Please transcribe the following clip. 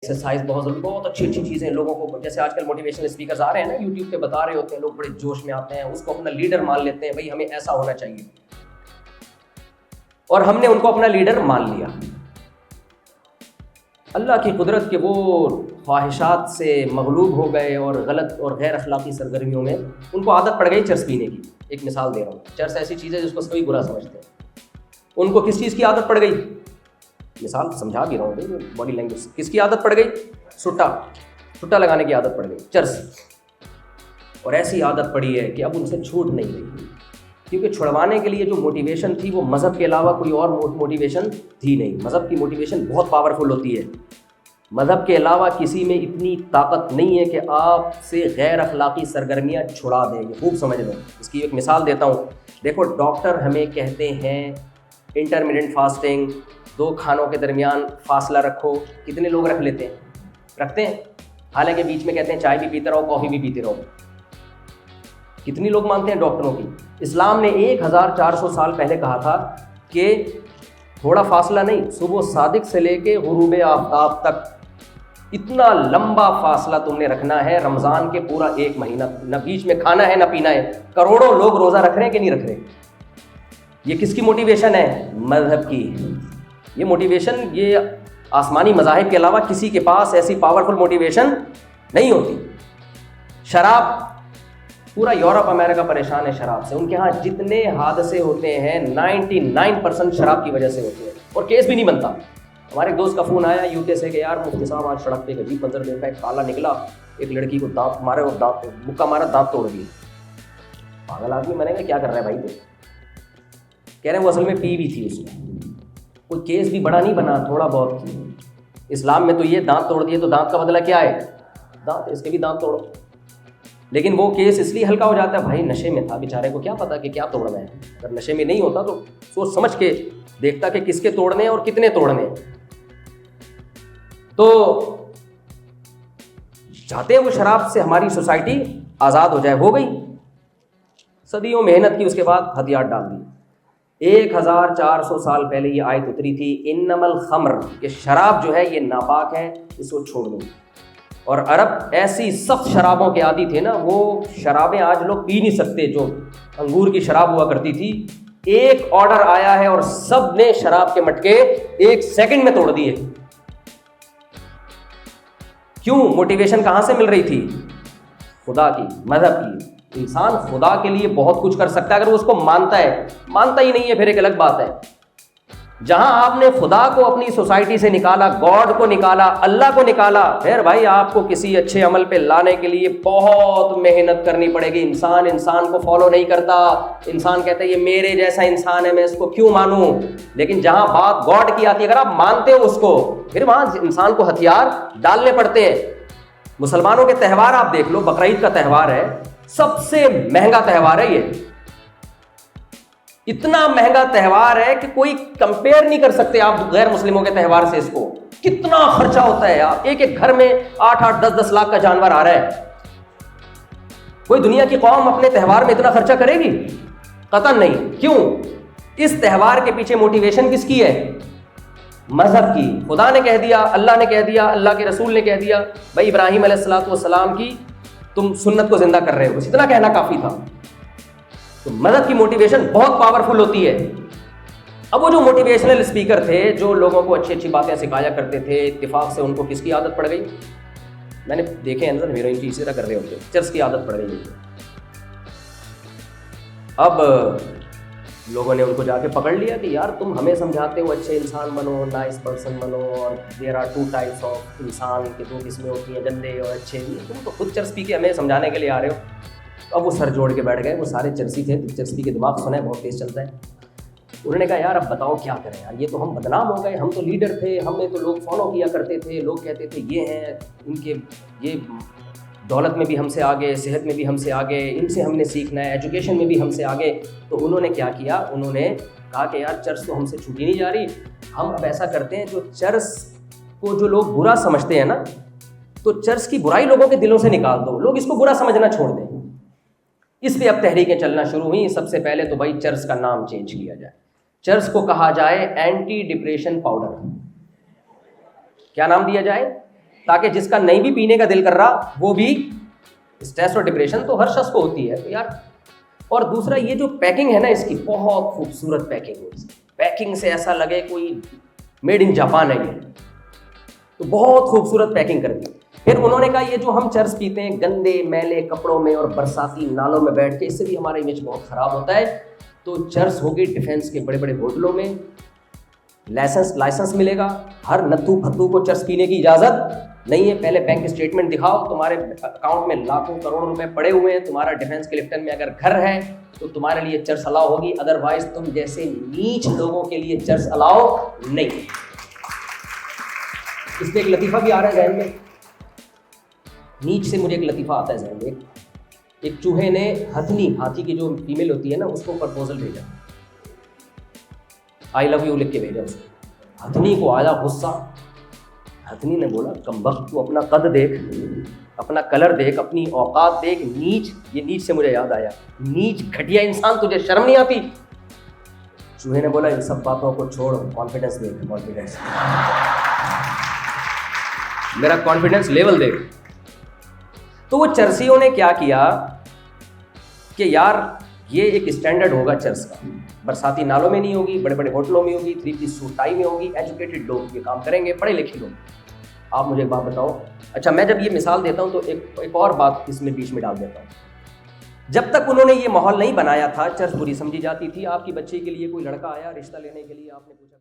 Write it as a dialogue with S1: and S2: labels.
S1: Exercise بہت ضروری, بہت اچھی اچھی چیزیں لوگوں کو, جیسے آج کل موٹیویشنل اسپیکرز آ رہے ہیں نا یوٹیوب پہ, بتا رہے ہوتے ہیں, لوگ بڑے جوش میں آتے ہیں, اس کو اپنا لیڈر مان لیتے ہیں, بھائی ہمیں ایسا ہونا چاہیے, اور ہم نے ان کو اپنا لیڈر مان لیا. اللہ کی قدرت کے وہ خواہشات سے مغلوب ہو گئے اور غلط اور غیر اخلاقی سرگرمیوں میں ان کو عادت پڑ گئی چرس پینے کی. ایک مثال دے رہا ہوں, چرس ایسی چیز ہے جس کو سبھی برا سمجھتے ہیں, ان کو کس چیز کی عادت پڑ گئی, مثال سمجھا بھی رہا ہوں, باڈی لینگویج, کس کی عادت پڑ گئی, سٹا لگانے کی عادت پڑ گئی, چرس. اور ایسی عادت پڑی ہے کہ اب ان سے چھوٹ نہیں رہی, کیونکہ چھڑوانے کے لیے جو موٹیویشن تھی وہ مذہب کے علاوہ کوئی اور موٹیویشن تھی نہیں. مذہب کی موٹیویشن بہت پاورفل ہوتی ہے, مذہب کے علاوہ کسی میں اتنی طاقت نہیں ہے کہ آپ سے غیر اخلاقی سرگرمیاں چھڑا دیں. یہ خوب سمجھ لیں. اس کی ایک مثال دیتا ہوں. دیکھو ڈاکٹر ہمیں کہتے ہیں انٹرمیڈنٹ فاسٹنگ, 2 کھانوں کے درمیان فاصلہ رکھو. کتنے لوگ رکھ لیتے ہیں, رکھتے ہیں, حالانکہ بیچ میں کہتے ہیں چائے بھی پیتے رہو, کافی بھی پیتے رہو. کتنی لوگ مانتے ہیں ڈاکٹروں کی. اسلام نے 1400 سال پہلے کہا تھا کہ تھوڑا فاصلہ نہیں, صبح صادق سے لے کے غروب آفتاب تک اتنا لمبا فاصلہ تم نے رکھنا ہے. رمضان کے پورا 1 مہینہ, نہ بیچ میں کھانا ہے نہ پینا ہے. کروڑوں لوگ روزہ رکھ رہے ہیں کہ نہیں رکھ رہے. یہ کس کی موٹیویشن ہے, مذہب کی. یہ موٹیویشن, یہ آسمانی مذاہب کے علاوہ کسی کے پاس ایسی پاورفل موٹیویشن نہیں ہوتی. شراب, پورا یورپ امریکہ پریشان ہے شراب سے. ان کے ہاں جتنے حادثے ہوتے ہیں 99% شراب کی وجہ سے ہوتے ہیں, اور کیس بھی نہیں بنتا. ہمارے ایک دوست کا فون آیا یو کے سے کہ یار مفتی صاحب آج سڑک پہ ایک عجیب منظر دیکھا, ایک کالا نکلا, ایک لڑکی کو دانت مارے اور دانت مکہ مارا, دانت توڑ دیے. پاگل آدمی. میں نے کہا کیا کر رہا ہے بھائی تو, کہہ رہے ہیں وہ اصل میں پی بھی تھی اس میں, کوئی کیس بھی بڑا نہیں بنا, تھوڑا بہت. اسلام میں تو یہ دانت توڑ دیے تو دانت کا بدلہ کیا ہے, دانت, اس کے بھی دانت توڑو. لیکن وہ کیس اس لیے ہلکا ہو جاتا ہے, بھائی نشے میں تھا, بیچارے کو کیا پتا کہ کیا توڑنا ہے. اگر نشے میں نہیں ہوتا تو سوچ سمجھ کے دیکھتا کہ کس کے توڑنے اور کتنے توڑنے. تو چاہتے ہیں وہ شراب سے ہماری سوسائٹی آزاد ہو جائے. ہو گئی, صدیوں محنت کی, اس کے بعد ہتھیار ڈال دی. 1400 سال پہلے یہ آیت اتری تھی, انما الخمر, کہ شراب جو ہے یہ ناپاک ہے, اس کو چھوڑ دو. اور عرب ایسی سخت شرابوں کے عادی تھے نا, وہ شرابیں آج لوگ پی نہیں سکتے. جو انگور کی شراب ہوا کرتی تھی, ایک آرڈر آیا ہے اور سب نے شراب کے مٹکے 1 سیکنڈ میں توڑ دیے. کیوں؟ موٹیویشن کہاں سے مل رہی تھی, خدا کی, مذہب کی. انسان خدا کے لیے بہت کچھ کر سکتا ہے اگر وہ اس کو مانتا ہے. مانتا ہی نہیں ہے پھر ایک الگ بات ہے. جہاں آپ نے خدا کو اپنی سوسائٹی سے نکالا, گاڈ کو نکالا, اللہ کو نکالا, پھر بھائی آپ کو کسی اچھے عمل پہ لانے کے لیے بہت محنت کرنی پڑے گی. انسان کو فالو نہیں کرتا. انسان کہتا ہے یہ میرے جیسا انسان ہے, میں اس کو کیوں مانوں. لیکن جہاں بات گاڈ کی آتی ہے, اگر آپ مانتے ہو اس کو, پھر وہاں انسان کو ہتھیار ڈالنے پڑتے ہیں. مسلمانوں کے تہوار آپ دیکھ لو, بقرعید کا تہوار ہے, سب سے مہنگا تہوار ہے یہ. اتنا مہنگا تہوار ہے کہ کوئی کمپیئر نہیں کر سکتے آپ غیر مسلموں کے تہوار سے. اس کو کتنا خرچہ ہوتا ہے یار, ایک گھر میں 8-8, 10-10 لاکھ کا جانور آ رہا ہے. کوئی دنیا کی قوم اپنے تہوار میں اتنا خرچہ کرے گی؟ قطعاً نہیں. کیوں؟ اس تہوار کے پیچھے موٹیویشن کس کی ہے, مذہب کی. خدا نے کہہ دیا, اللہ نے کہہ دیا, اللہ کے رسول نے کہہ دیا, بھائی ابراہیم علیہ السلام کی تم سنت کو زندہ کر رہے ہو. بس اتنا کہنا کافی تھا. تو مذہب کی موٹیویشن بہت پاورفل ہوتی ہے. اب وہ جو موٹیویشنل اسپیکر تھے, جو لوگوں کو اچھی اچھی باتیں سکھایا کرتے تھے, اتفاق سے ان کو کس کی عادت پڑ گئی؟ میں نے دیکھے ہیں اندر ہیروئن کی اسی طرح کر رہے ہوتے, چرس کی عادت پڑ گئی. اب لوگوں نے ان کو جا کے پکڑ لیا کہ یار تم ہمیں سمجھاتے ہو اچھے انسان بنو, نائس پرسن بنو, اور دیر آر 2 ٹائپس آف انسان, کے 2 قسمیں ہوتی ہیں, گندے اور اچھے. تم تو خود چرس پی کے ہمیں سمجھانے کے لیے آ رہے ہو. اب وہ سر جوڑ کے بیٹھ گئے. وہ سارے چرسی تھے, چرسی کے دماغ سنا ہے بہت تیز چلتا ہے. انہوں نے کہا یار اب بتاؤ کیا کریں یار, یہ تو ہم بدنام ہو گئے. ہم تو لیڈر تھے, ہمیں تو لوگ فالو کیا کرتے تھے, لوگ کہتے تھے یہ ہیں, ان کے یہ دولت میں بھی ہم سے آگے, صحت میں بھی ہم سے آگے, ان سے ہم نے سیکھنا ہے, ایجوکیشن میں بھی ہم سے آگے. تو انہوں نے کیا کیا, انہوں نے کہا کہ یار چرس تو ہم سے چھوٹی نہیں جا رہی, ہم اب ایسا کرتے ہیں, جو چرس کو جو لوگ برا سمجھتے ہیں نا, تو چرس کی برائی لوگوں کے دلوں سے نکال دو, لوگ اس کو برا سمجھنا چھوڑ دیں. اس پہ اب تحریکیں چلنا شروع ہوئیں. سب سے پہلے تو بھائی چرس کا نام چینج کیا جائے, چرس کو کہا جائے اینٹی ڈپریشن پاؤڈر. کیا نام دیا جائے؟ تاکہ جس کا نہیں بھی پینے کا دل کر رہا وہ بھی. اسٹریس اور ڈپریشن تو ہر شخص کو ہوتی ہے تو یار. اور دوسرا یہ جو پیکنگ ہے نا اس کی, بہت خوبصورت پیکنگ ہے. پیکنگ سے ایسا لگے کوئی میڈ ان جاپان ہے یہ, تو بہت خوبصورت پیکنگ کر دی. پھر انہوں نے کہا یہ جو ہم چرس پیتے ہیں گندے میلے کپڑوں میں اور برساتی نالوں میں بیٹھ کے, اس سے بھی ہمارا امیج بہت خراب ہوتا ہے. تو چرس ہوگی ڈیفینس کے بڑے بڑے ہوٹلوں میں, لائسنس ملے گا. ہر نتھو پھتو کو چرس پینے کی اجازت نہیں ہے. پہلے بینک اسٹیٹمنٹ دکھاؤ, تمہارے اکاؤنٹ میں لاکھوں کروڑ روپے پڑے ہوئے ہیں, تمہارا ڈیفینس کلفٹن میں اگر گھر ہے تو تمہارے لیے چرس الاؤ ہوگی, ادروائز تم جیسے نیچ لوگوں کے لیے چرس الاؤ نہیں. اس پہ ایک لطیفہ بھی آ رہا ہے ذہن میں, نیچ سے مجھے ایک لطیفہ آتا ہے ذہن میں. ایک چوہے نے ہاتھی کی جو فیمیل ہوتی ہے نا اس کو پرپوزل بھیجا, آئی لو یو لکھ کے بھیجا اس کو. ہتھنی کو آیا غصہ. ہتھنی نے بولا کمبخت تو اپنا قد دیکھ, اپنا کلر دیکھ, اپنی اوقات دیکھ, نیچ. یہ نیچ سے مجھے یاد آیا, نیچ گھٹیا انسان, تجھے شرم نہیں آتی؟ چوہے نے بولا ان سب باتوں کو چھوڑ, کانفیڈنس دیکھ, کانفیڈنس, میرا کانفیڈنس لیول دیکھ. تو وہ چرسیوں نے کیا کیا کہ یار یہ ایک اسٹینڈرڈ ہوگا چرس کا, برساتی نالوں میں نہیں ہوگی, بڑے بڑے ہوٹلوں میں ہوگی, 3 پیس سوٹ ٹائی میں ہوگی, ایجوکیٹڈ لوگ یہ کام کریں گے, پڑھے لکھے لوگ. آپ مجھے ایک بات بتاؤ, اچھا میں جب یہ مثال دیتا ہوں تو ایک اور بات اس میں بیچ میں ڈال دیتا ہوں. جب تک انہوں نے یہ ماحول نہیں بنایا تھا چرس بری سمجھی جاتی تھی. آپ کی بچی کے لیے کوئی لڑکا آیا رشتہ لینے کے لیے, آپ نے پوچھا